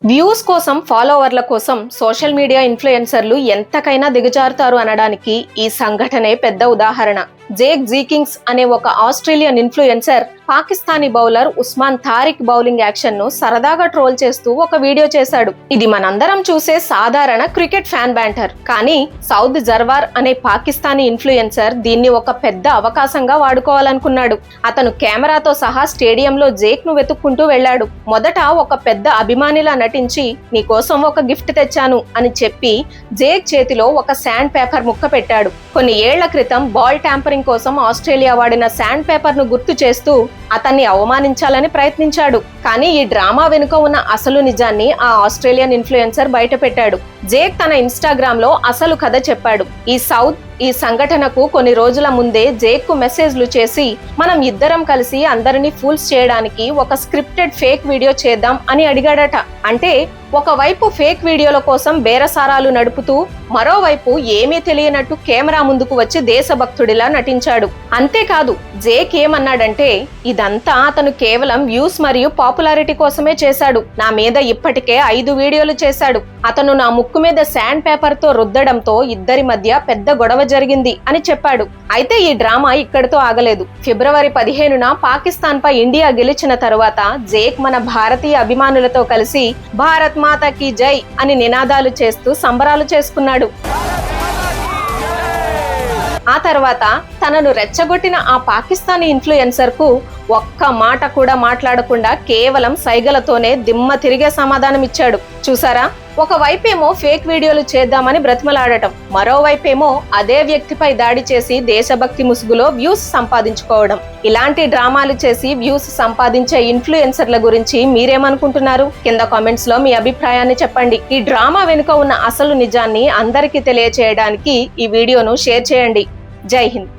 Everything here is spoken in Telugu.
వ్యూస్ కోసం ఫాలోవర్ల కోసం సోషల్ మీడియా ఇన్ఫ్లుయెన్సర్లు ఎంతకైనా దిగజారుతారు అనడానికి ఈ సంఘటనే పెద్ద ఉదాహరణ. జేక్ జీకింగ్స్ అనే ఒక Australian influencer Pakistani bowler Usman Tariq bowling action ను సరదాగా ట్రోల్ చేస్తూ ఒక వీడియో చేశాడు. ఇది మనందరం చూసే సాధారణ క్రికెట్ ఫ్యాన్ బ్యాంటర్. కానీ సౌద్ జర్వార్ అనే పాకిస్తానీ ఇన్ఫ్లుయెన్సర్ దీన్ని ఒక పెద్ద అవకాశంగా వాడుకోవాలనుకున్నాడు. అతను కెమెరాతో సహా స్టేడియంలో జేక్ ను వెతుక్కుంటూ వెళ్లాడు. మొదట ఒక పెద్ద అభిమానిలా నటించి నీకోసం ఒక గిఫ్ట్ తెచ్చాను అని చెప్పి జేక్ చేతిలో ఒక శాండ్ పేపర్ ముక్క పెట్టాడు. కొన్ని ఏళ్ల క్రితం బాల్ ట్యాంపరింగ్ కోసం ఆస్ట్రేలియా వాడిన శాండ్ పేపర్ ను గుర్తు చేస్తూ అతన్ని అవమానించాలని ప్రయత్నించాడు. కానీ ఈ డ్రామా వెనుక ఉన్న అసలు నిజాన్ని ఆ ఆస్ట్రేలియన్ ఇన్ఫ్లుయెన్సర్ బయట పెట్టాడు. జేక్ తన ఇన్స్టాగ్రామ్ లో అసలు కథ చెప్పాడు. ఈ సంఘటనకు కొన్ని రోజుల ముందే జేక్ కు మెసేజ్లు చేసి మనం ఇద్దరం కలిసి అందరినీ ఫూల్స్ చేయడానికి ఒక స్క్రిప్టెడ్ ఫేక్ వీడియో చేద్దాం అని అడిగాడట. అంటే ఒకవైపు ఫేక్ వీడియోల కోసం బేరసారాలు నడుపుతూ మరోవైపు ఏమీ తెలియనట్టు కెమెరా ముందుకు వచ్చి దేశభక్తుడిలా నటించాడు. అంతేకాదు జేక్ ఏమన్నాడంటే ఇదంతా అతను కేవలం వ్యూస్ మరియు పాపులారిటీ కోసమే చేశాడు. నా మీద ఇప్పటికే 5 వీడియోలు చేశాడు. అతను నా ముక్కు మీద శాండ్ పేపర్ తో రుద్దడంతో ఇద్దరి మధ్య పెద్ద గొడవ జరిగింది అని చెప్పాడు. అయితే ఈ డ్రామా ఇక్కడితో ఆగలేదు. ఫిబ్రవరి 15న పాకిస్తాన్ పై ఇండియా గెలిచిన తరువాత జేక్ మన భారతీయ అభిమానులతో కలిసి భారత్ మాతాకి జై అని నినాదాలు చేస్తూ సంబరాలు చేసుకున్నాడు. ఆ తర్వాత తనను రెచ్చగొట్టిన ఆ పాకిస్తానీ ఇన్ఫ్లుయెన్సర్ కు ఒక్క మాట కూడా మాట్లాడకుండా కేవలం సైగలతోనే దిమ్మ తిరిగే సమాధానం ఇచ్చాడు. చూసారా, ఒకవైపేమో ఫేక్ వీడియోలు చేద్దామని బ్రతిమలాడటం, మరోవైపేమో అదే వ్యక్తిపై దాడి చేసి దేశభక్తి ముసుగులో వ్యూస్ సంపాదించుకోవడం. ఇలాంటి డ్రామాలు చేసి వ్యూస్ సంపాదించే ఇన్ఫ్లుయెన్సర్ల గురించి మీరేమనుకుంటున్నారు? కింద కామెంట్స్ లో మీ అభిప్రాయాన్ని చెప్పండి. ఈ డ్రామా వెనుక ఉన్న అసలు నిజాన్ని అందరికీ తెలియచేయడానికి ఈ వీడియోను షేర్ చేయండి. జై హింద్.